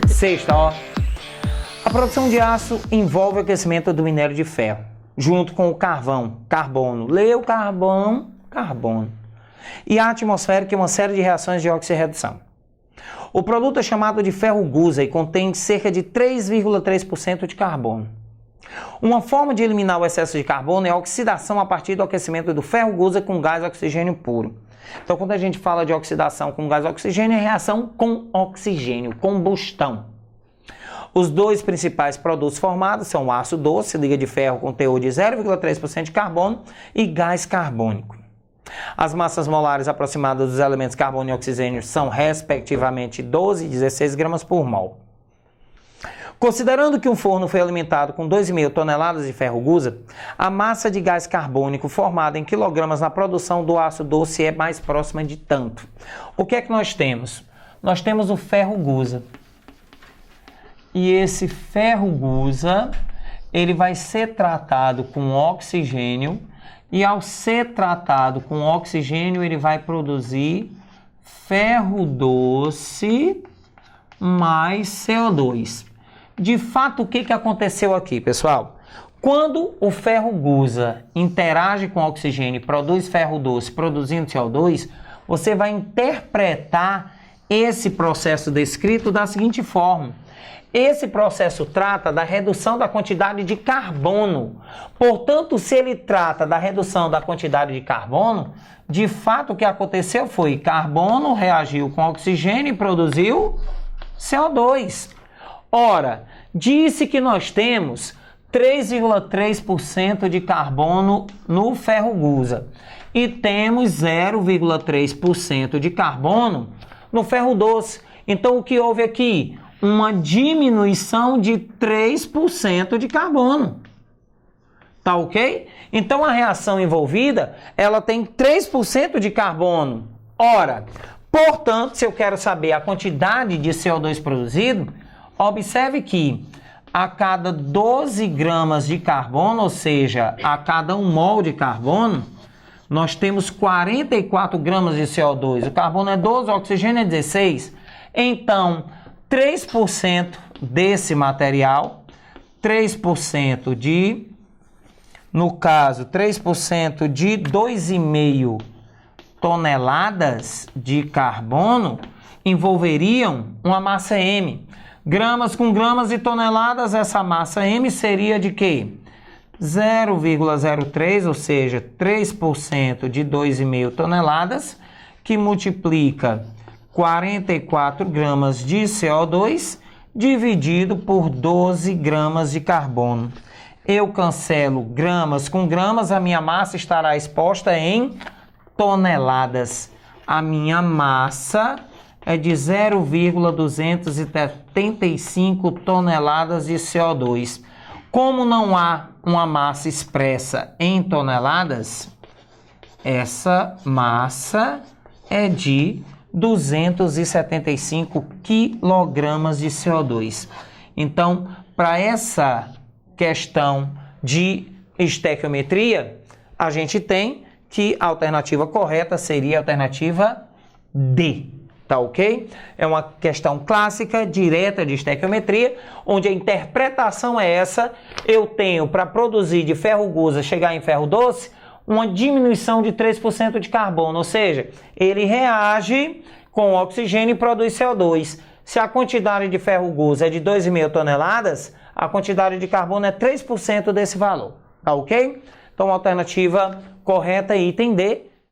Sexta, ó. A produção de aço envolve o aquecimento do minério de ferro, junto com o carvão, carbono. Leu carvão, carbono. E a atmosférica é uma série de reações de oxirredução. O produto é chamado de ferro gusa e contém cerca de 3,3% de carbono. Uma forma de eliminar o excesso de carbono é a oxidação a partir do aquecimento do ferro gusa com gás oxigênio puro. Então, quando a gente fala de oxidação com gás oxigênio, é reação com oxigênio, combustão. Os dois principais produtos formados são o aço doce, liga de ferro com teor de 0,3% de carbono, e gás carbônico. As massas molares aproximadas dos elementos carbono e oxigênio são, respectivamente, 12 e 16 gramas por mol. Considerando que um forno foi alimentado com 2,5 toneladas de ferro gusa, a massa de gás carbônico formada em quilogramas na produção do aço doce é mais próxima de tanto. O que é que nós temos? Nós temos o ferro gusa. E esse ferro gusa, ele vai ser tratado com oxigênio, e ao ser tratado com oxigênio, ele vai produzir ferro doce mais CO2. De fato, o que aconteceu aqui, pessoal? Quando o ferro gusa interage com oxigênio e produz ferro doce produzindo CO2, você vai interpretar esse processo descrito da seguinte forma. Esse processo trata da redução da quantidade de carbono. Portanto, se ele trata da redução da quantidade de carbono, de fato o que aconteceu foi carbono reagiu com oxigênio e produziu CO2. Ora, disse que nós temos 3,3% de carbono no ferro gusa e temos 0,3% de carbono no ferro doce. Então, o que houve aqui? Uma diminuição de 3% de carbono. Tá ok? Então, a reação envolvida, ela tem 3% de carbono. Ora, portanto, se eu quero saber a quantidade de CO2 produzido, observe que a cada 12 gramas de carbono, ou seja, a cada 1 mol de carbono, nós temos 44 gramas de CO2. O carbono é 12, o oxigênio é 16. Então, 3% desse material, 3% de, no caso, 3% de 2,5 toneladas de carbono envolveriam uma massa M. Gramas com gramas e toneladas, essa massa M seria de quê? 0,03, ou seja, 3% de 2,5 toneladas, que multiplica 44 gramas de CO2 dividido por 12 gramas de carbono. Eu cancelo gramas com gramas, a minha massa estará exposta em toneladas. A minha massa é de 0,275 toneladas de CO2. Como não há uma massa expressa em toneladas, essa massa é de 275 quilogramas de CO2. Então, para essa questão de estequiometria, a gente tem que a alternativa correta seria a alternativa D. Tá ok? É uma questão clássica, direta de estequiometria, onde a interpretação é essa. Eu tenho, para produzir de ferro gusa chegar em ferro doce, uma diminuição de 3% de carbono, ou seja, ele reage com oxigênio e produz CO2. Se a quantidade de ferro gusa é de 2,5 toneladas, a quantidade de carbono é 3% desse valor. Tá ok? Então, a alternativa correta é item D.